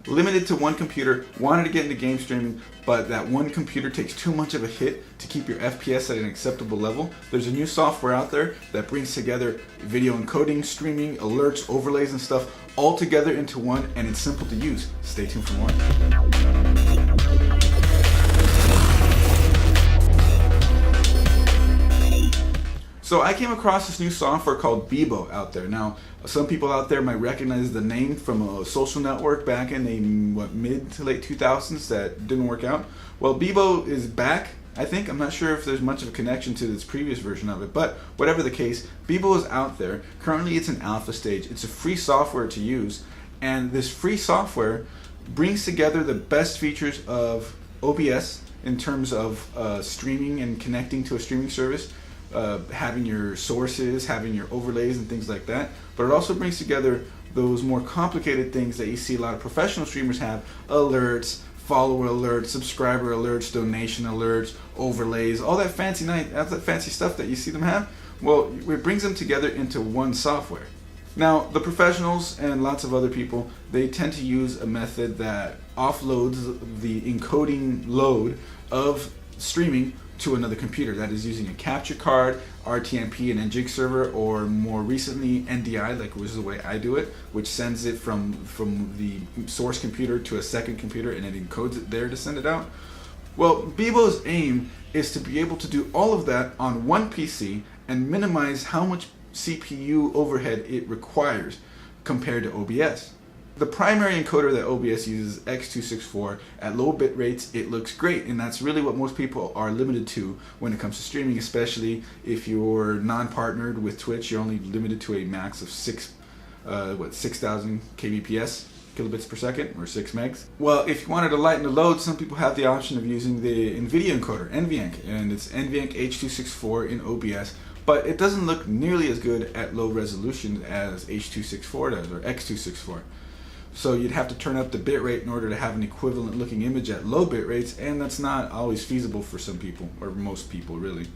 limited to one computer, wanted to get into game streaming, but that one computer takes too much of a hit to keep your FPS at an acceptable level, there's a new software out there that brings together video encoding, streaming, alerts, overlays, and stuff all together into one, and it's simple to use. Stay tuned for more. So I came across this new software called Bebo out there. Now, some people out there might recognize the name from a social network back in the mid to late 2000s that didn't work out. Well, Bebo is back, I think. I'm not sure if there's much of a connection to this previous version of it, but whatever the case, Bebo is out there. Currently, it's in alpha stage. It's a free software to use, and this free software brings together the best features of OBS in terms of streaming and connecting to a streaming service. Having your sources, having your overlays and things like that, but it also brings together those more complicated things that you see a lot of professional streamers have: alerts, follower alerts, subscriber alerts, donation alerts, overlays, all that fancy stuff that you see them have. Well, it brings them together into one software. Now, the professionals and lots of other people, they tend to use a method that offloads the encoding load of streaming to another computer, that is using a capture card, RTMP, and NGIG server, or more recently NDI, which is the way I do it, which sends it from the source computer to a second computer and it encodes it there to send it out. Well, Bebo's aim is to be able to do all of that on one PC and minimize how much CPU overhead it requires compared to OBS. The primary encoder that OBS uses is X264. At low bit rates, it looks great, and that's really what most people are limited to when it comes to streaming, especially if you're non-partnered with Twitch. You're only limited to a max of 6,000 kbps, kilobits per second, or 6 megs. Well, if you wanted to lighten the load, some people have the option of using the NVIDIA encoder, NVENC, and it's NVENC H264 in OBS, but it doesn't look nearly as good at low resolution as H264 does, or X264. So you'd have to turn up the bitrate in order to have an equivalent looking image at low bit rates, and that's not always feasible for some people, or most people really.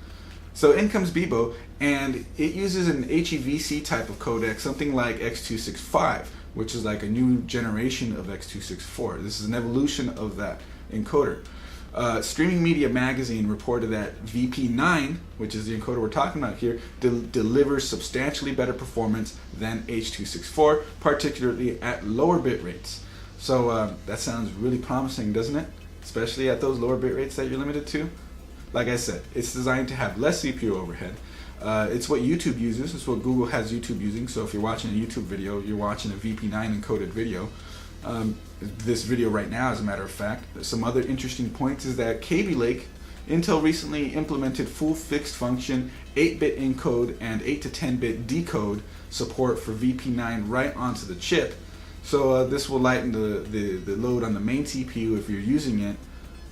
So in comes Bebo, and it uses an HEVC type of codec, something like X265, which is like a new generation of X264. This is an evolution of that encoder. Streaming Media Magazine reported that VP9, which is the encoder we're talking about here, delivers substantially better performance than H264, particularly at lower bit rates. So that sounds really promising, doesn't it? Especially at those lower bit rates that you're limited to. Like I said, it's designed to have less CPU overhead. It's what YouTube uses. It's what Google has YouTube using. So if you're watching a YouTube video, you're watching a VP9 encoded video. This video right now, as a matter of fact. Some other interesting points is that Kaby Lake, Intel recently implemented full fixed function 8-bit encode and 8 to 10-bit decode support for VP9 right onto the chip. So this will lighten the load on the main CPU if you're using it.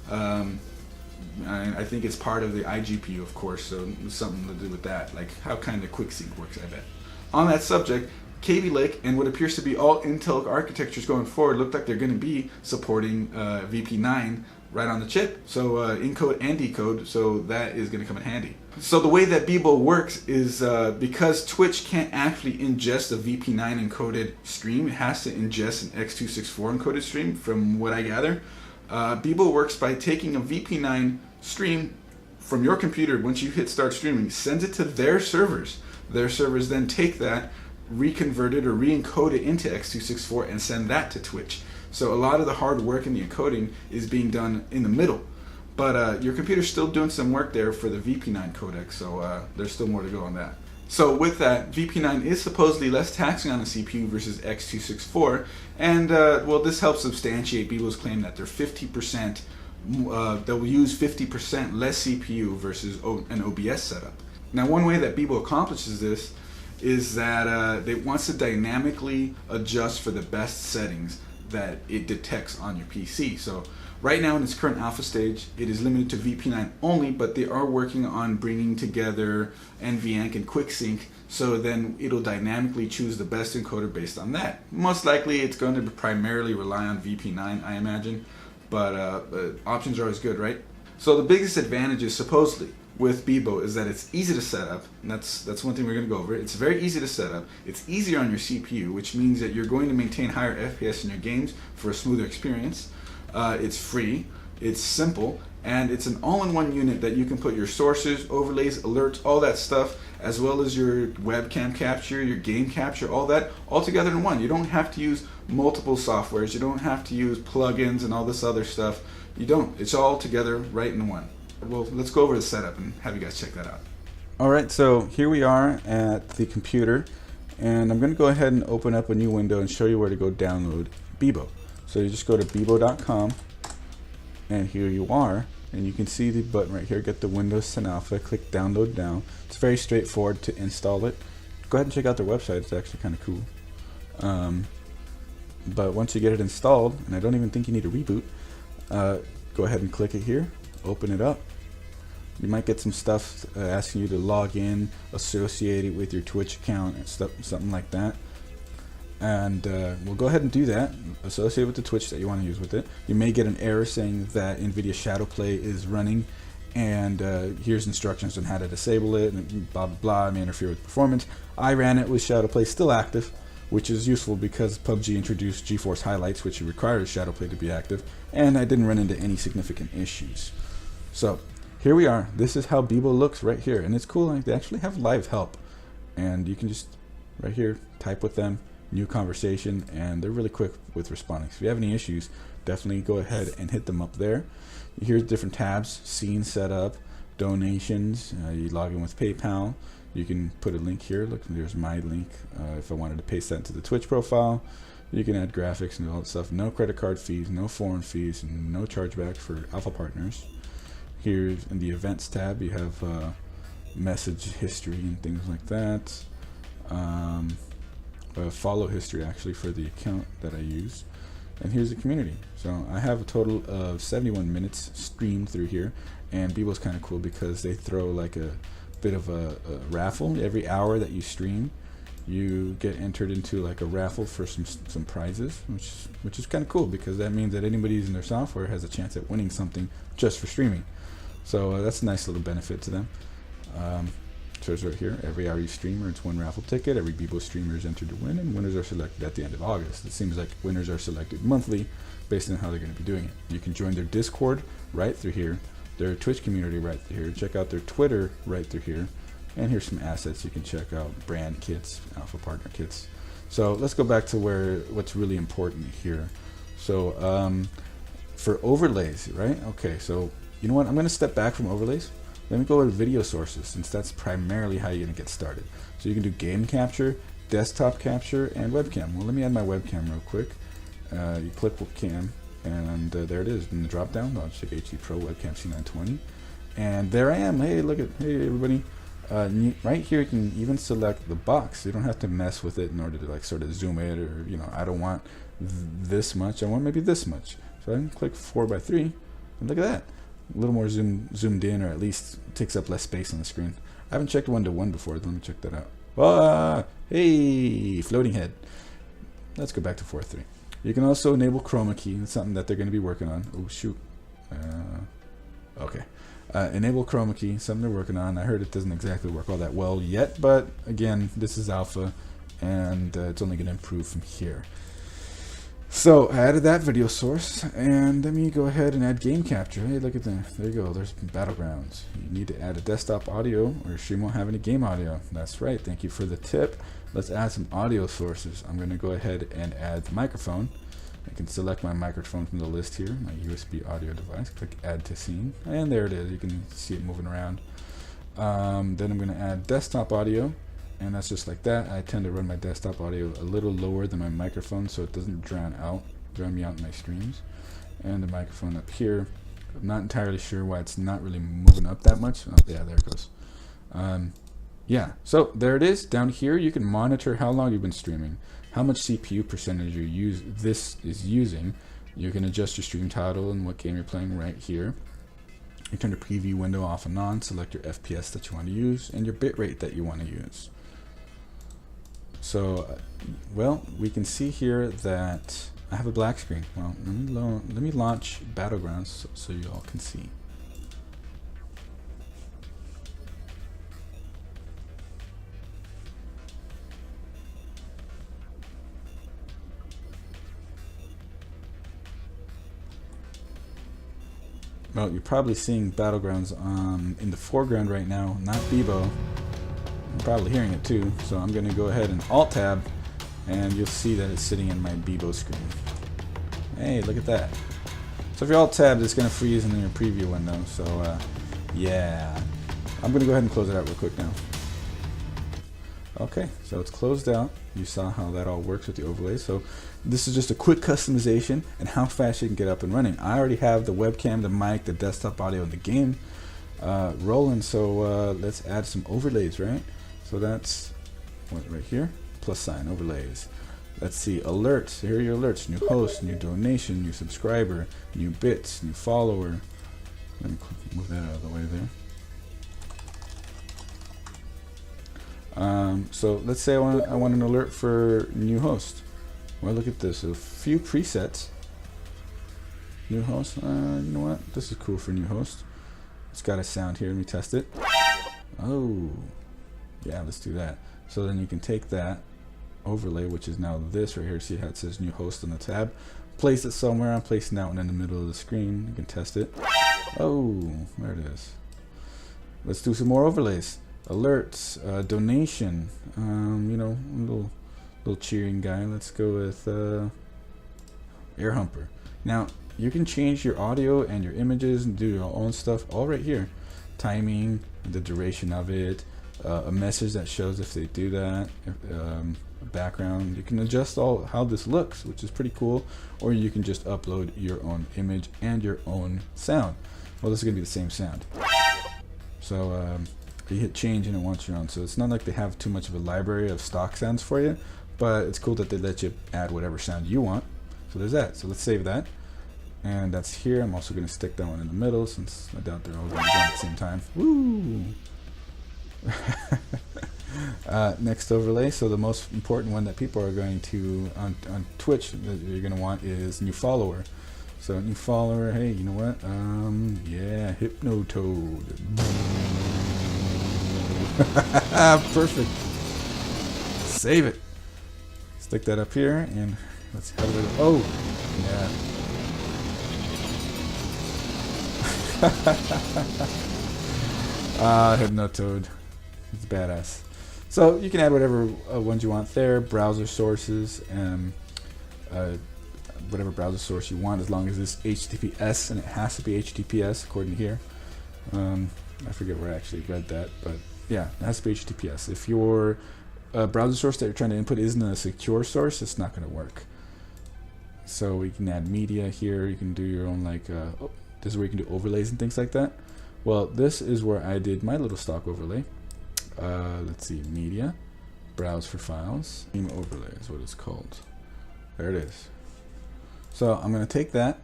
I think it's part of the iGPU, of course, so something to do with that, like how kind of QuickSync works, I bet. On that subject, Kaby Lake and what appears to be all Intel architectures going forward look like they're going to be supporting VP9 right on the chip. So encode and decode, so that is going to come in handy. So the way that Bebo works is because Twitch can't actually ingest a VP9 encoded stream, it has to ingest an X264 encoded stream from what I gather. Bebo works by taking a VP9 stream from your computer. Once you hit start streaming, sends it to their servers. Their servers then take that, reconvert it or re-encode it into X264 and send that to Twitch. So a lot of the hard work in the encoding is being done in the middle. But your computer's still doing some work there for the VP9 codec, so there's still more to go on that. So with that, VP9 is supposedly less taxing on the CPU versus X264, and well, this helps substantiate Bebo's claim that they're 50%, they'll use 50% less CPU versus an OBS setup. Now, one way that Bebo accomplishes this is that it wants to dynamically adjust for the best settings that it detects on your PC. So right now in its current alpha stage, it is limited to VP9 only, but they are working on bringing together NVENC and QuickSync, so then it'll dynamically choose the best encoder based on that. Most likely it's going to primarily rely on VP9, I imagine, but options are always good, right? So the biggest advantages supposedly with Bebo is that it's easy to set up, and that's one thing we're going to go over. It's very easy to set up. It's easier on your CPU, which means that you're going to maintain higher FPS in your games for a smoother experience. It's free, it's simple, and it's an all-in-one unit that you can put your sources, overlays, alerts, all that stuff, as well as your webcam capture, your game capture, all that, all together in one. You don't have to use multiple softwares. You don't have to use plugins and all this other stuff. You don't. It's all together right in one. Well, let's go over the setup and have you guys check that out. All right, so here we are at the computer, and I'm going to go ahead and open up a new window and show you where to go download Bebo. So you just go to bebo.com, and here you are, and you can see the button right here, get the Windows 10 Alpha, click download now. It's very straightforward to install it. Go ahead and check out their website, it's actually kind of cool. But once you get it installed, and I don't even think you need a reboot, go ahead and click it here, open it up. You might get some stuff asking you to log in, associate it with your Twitch account, and stuff, something like that. And we'll go ahead and do that, associate with the Twitch that you want to use with it. You may get an error saying that NVIDIA Shadowplay is running, and here's instructions on how to disable it, and blah blah blah, it may interfere with performance. I ran it with Shadowplay still active, which is useful because PUBG introduced GeForce Highlights, which requires Shadowplay to be active, and I didn't run into any significant issues. So here we are. This is how Bebo looks right here, and it's cool. Like, they actually have live help, and you can just right here type with them, new conversation, and they're really quick with responding. So if you have any issues, definitely go ahead and hit them up there. Here's different tabs: scene setup, donations. You log in with PayPal. You can put a link here. Look, there's my link. If I wanted to paste that into the Twitch profile, you can add graphics and all that stuff. No credit card fees, no foreign fees, and no chargeback for alpha partners. Here in the events tab, you have message history and things like that. Follow history actually for the account that I use. And here's the community. So I have a total of 71 minutes streamed through here, and Bebo's kind of cool because they throw like a bit of a raffle. Every hour that you stream, you get entered into like a raffle for some prizes, which is kind of cool because that means that anybody using their software has a chance at winning something just for streaming. So that's a nice little benefit to them. So it's right here, every hour you stream earns one raffle ticket. Every Bebo streamer is entered to win, and winners are selected at the end of August. It seems like winners are selected monthly based on how they're going to be doing it. You can join their Discord right through here, their Twitch community right through here, check out their Twitter right through here, and here's some assets you can check out: brand kits, alpha partner kits. So let's go back to what's really important here. So for overlays, right? Okay, so you know what? I'm going to step back from overlays. Let me go with video sources, since that's primarily how you're going to get started. So you can do game capture, desktop capture, and webcam. Well, let me add my webcam real quick. You click webcam, and there it is in the drop down. I'll check HD Pro webcam C920, and there I am. Hey, look at, hey everybody. Right here you can even select the box. You don't have to mess with it in order to like sort of zoom it, or I don't want this much. I want maybe this much. So I can click 4:3, and look at that. A little more zoomed in, or at least takes up less space on the screen. I haven't checked 1:1 before. Let me check that out. Hey, floating head. Let's go back to 4:3. You can also enable chroma key. It's something that they're going to be working on. Oh shoot. Okay. Enable chroma key. Something they're working on. I heard it doesn't exactly work all that well yet, but again, this is alpha, and it's only going to improve from here. So I added that video source, and let me go ahead and add game capture. Hey, look at that. There you go. There's Battlegrounds. You need to add a desktop audio, or your stream won't have any game audio. That's right. Thank you for the tip. Let's add some audio sources. I'm going to go ahead and add the microphone. I can select my microphone from the list here, my USB audio device. Click add to scene, and there it is. You can see it moving around. Then I'm going to add desktop audio. And that's just like that. I tend to run my desktop audio a little lower than my microphone so it doesn't drown me out in my streams. And the microphone up here, I'm not entirely sure why it's not really moving up that much. Oh, yeah, there it goes. Yeah, so there it is. Down here you can monitor how long you've been streaming, how much CPU percentage this is using. You can adjust your stream title and what game you're playing right here. You turn the preview window off and on, select your FPS that you want to use, and your bitrate that you want to use. So, well, we can see here that I have a black screen. Well, let me launch Battlegrounds so you all can see. Well, you're probably seeing Battlegrounds in the foreground right now, not Bebo. You're probably hearing it too, so I'm going to go ahead and Alt-Tab, and you'll see that it's sitting in my Bebo screen. Hey, look at that. So if you're Alt-Tabbed, it's going to freeze in your preview window, so yeah. I'm going to go ahead and close it out real quick now. Okay, so it's closed out. You saw how that all works with the overlay. So this is just a quick customization and how fast you can get up and running. I already have the webcam, the mic, the desktop audio, and the game rolling. So let's add some overlays, right? So that's right here, +sign overlays. Let's see, alerts. Here are your alerts: new host, new donation, new subscriber, new bits, new follower. Let me move that out of the way there. So let's say I want an alert for new host. Well, look at this, a few presets. New host, you know what? This is cool for new host. It's got a sound here. Let me test it. Oh, yeah, let's do that. So then you can take that overlay, which is now this right here. See how it says new host on the tab? Place it somewhere. I'm placing that one in the middle of the screen. You can test it. Oh, there it is. Let's do some more overlays. Alerts, donation, you know, little cheering guy. Let's go with Air Humper. Now you can change your audio and your images and do your own stuff all right here. Timing, the duration of it, a message that shows if they do that, a background. You can adjust all how this looks, which is pretty cool, or you can just upload your own image and your own sound. Well, this is gonna be the same sound. So you hit change and it wants your own. So it's not like they have too much of a library of stock sounds for you, but it's cool that they let you add whatever sound you want. So there's that. So let's save that. And that's here. I'm also going to stick that one in the middle since I doubt they're all going to go at the same time. Woo! Next overlay. So the most important one that people are going to, on Twitch, that you're going to want is new follower. So new follower, hey, you know what? Yeah, Hypnotoad. Perfect. Save it. Stick that up here and let's have it. Oh, yeah. Hypnotoad. It's badass. So you can add whatever ones you want there. Browser sources and whatever browser source you want, as long as it's HTTPS, and it has to be HTTPS according to here. I forget where I actually read that, but yeah, it has to be HTTPS. If your browser source that you're trying to input isn't a secure source, it's not going to work. So we can add media here. You can do your own, like, oh, this is where you can do overlays and things like that. Well, this is where I did my little stock overlay. Let's see, media, browse for files, theme overlay is what it's called. There it is. So I'm going to take that,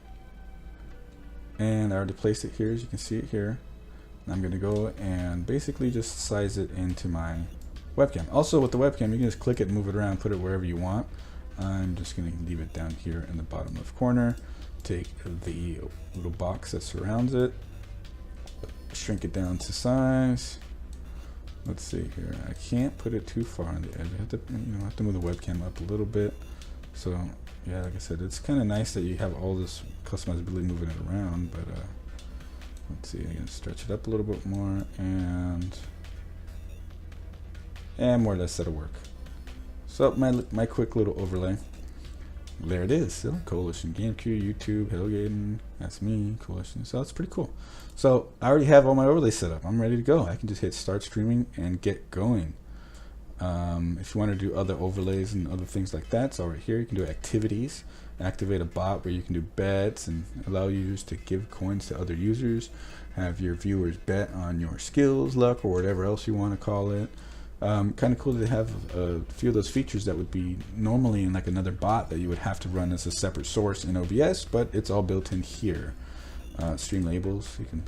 and I already placed it here, as you can see it here. And I'm going to go and basically just size it into my webcam. Also with the webcam, you can just click it, move it around, put it wherever you want. I'm just going to leave it down here in the bottom left corner. Take the little box that surrounds it, shrink it down to size. Let's see here. I can't put it too far on the edge. I have to, I have to move the webcam up a little bit. So yeah, like I said, it's kind of nice that you have all this customizability moving it around. But let's see. I'm gonna stretch it up a little bit more, and more or less that'll work. So my quick little overlay. There it is. So, Coalition, GameCube, YouTube, Hellgaten, that's me, Coalition. So that's pretty cool. So I already have all my overlays set up. I'm ready to go. I can just hit start streaming and get going. If you want to do other overlays and other things like that, it's all right here. You can do activities, activate a bot where you can do bets and allow users to give coins to other users, have your viewers bet on your skills, luck, or whatever else you want to call it. Kind of cool to have a few of those features that would be normally in like another bot that you would have to run as a separate source in OBS, but it's all built in here. Stream labels, you can,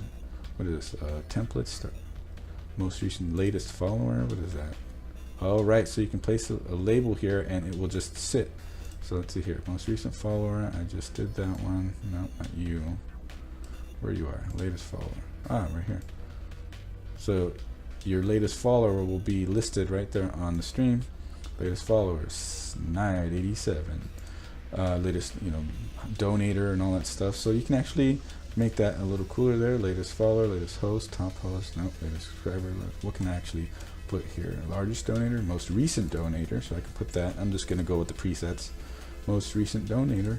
what is this, templates, most recent latest follower, what is that? All right, so you can place a label here and it will just sit. So let's see here, most recent follower, I just did that one, no, not you, where you are, latest follower, right here. So your latest follower will be listed right there on the stream. Latest followers, Night 87. Latest, donator and all that stuff. So you can actually make that a little cooler there. Latest follower, latest host, top host, nope, latest subscriber. What can I actually put here? Largest donator, most recent donator, so I can put that. I'm just going to go with the presets. Most recent donator,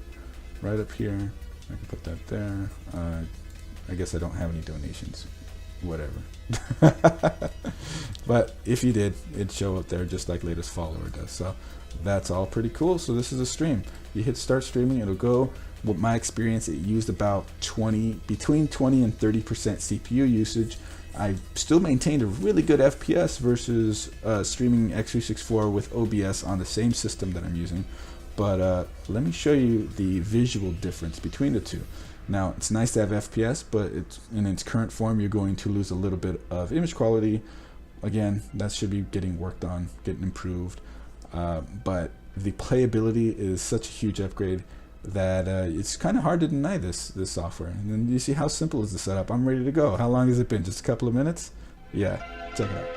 right up here. I can put that there. I guess I don't have any donations. Whatever. But if you did, it'd show up there just like latest follower does. So that's all pretty cool. So this is a stream. You hit start streaming, it'll go. With my experience, it used about between 20 and 30% CPU usage. I still maintained a really good FPS versus streaming x364 with OBS on the same system that I'm using. But let me show you the visual difference between the two. Now, it's nice to have FPS, but in its current form, you're going to lose a little bit of image quality. Again, that should be getting worked on, getting improved. But the playability is such a huge upgrade that it's kind of hard to deny this software. And then you see how simple is the setup. I'm ready to go. How long has it been? Just a couple of minutes? Yeah, check it out.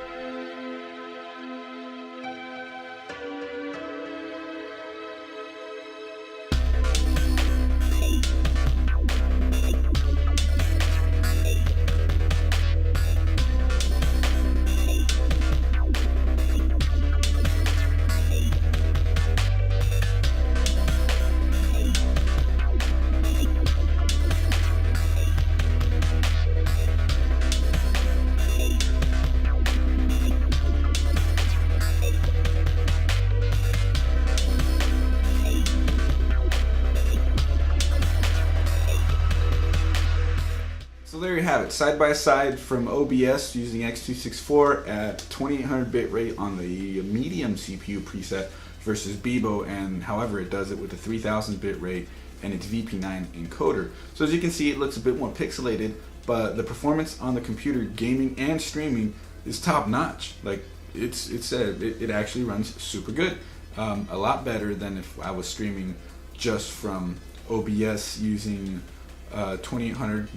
So there you have it, side by side from OBS using x264 at 2800 bit rate on the medium CPU preset versus Bebo, and however it does it with the 3000 bit rate and its VP9 encoder. So as you can see, it looks a bit more pixelated, but the performance on the computer gaming and streaming is top notch. Like it actually runs super good, a lot better than if I was streaming just from OBS using 2800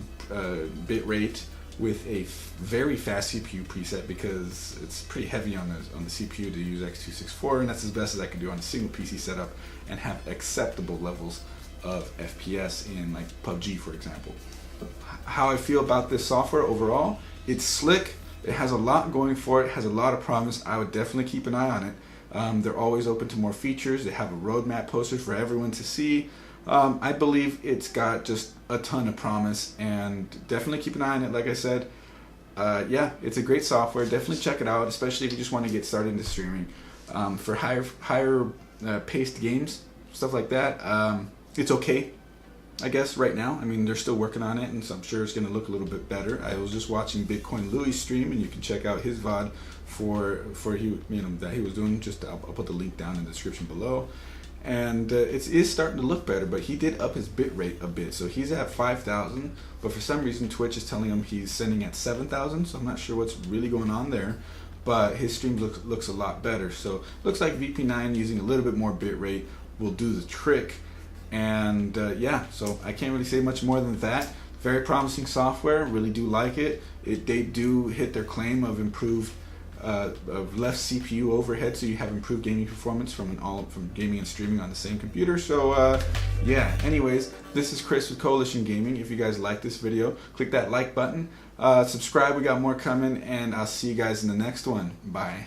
bit rate with a very fast CPU preset, because it's pretty heavy on the CPU to use x264, and that's as best as I can do on a single PC setup and have acceptable levels of FPS in like PUBG, for example. How I feel about this software overall, it's slick, it has a lot going for it, has a lot of promise. I would definitely keep an eye on it. They're always open to more features. They have a roadmap posted for everyone to see. I believe it's got just a ton of promise, and definitely keep an eye on it. Like I said, yeah, it's a great software. Definitely check it out, especially if you just want to get started into streaming. For higher paced games, stuff like that, it's okay, I guess, right now. I mean, they're still working on it, and so I'm sure it's going to look a little bit better. I was just watching Bitcoin Louis stream, and you can check out his VOD that he was doing. I'll put the link down in the description below. And it is starting to look better, but he did up his bit rate a bit. So he's at 5,000, but for some reason Twitch is telling him he's sending at 7,000, so I'm not sure what's really going on there. But his stream looks a lot better. So looks like VP9 using a little bit more bit rate will do the trick. And yeah, so I can't really say much more than that. Very promising software, really do like it. They do hit their claim of improved of less CPU overhead, so you have improved gaming performance from gaming and streaming on the same computer. So yeah, anyways, this is Chris with Coalition Gaming. If you guys like this video, click that like button, subscribe, we got more coming, and I'll see you guys in the next one. Bye.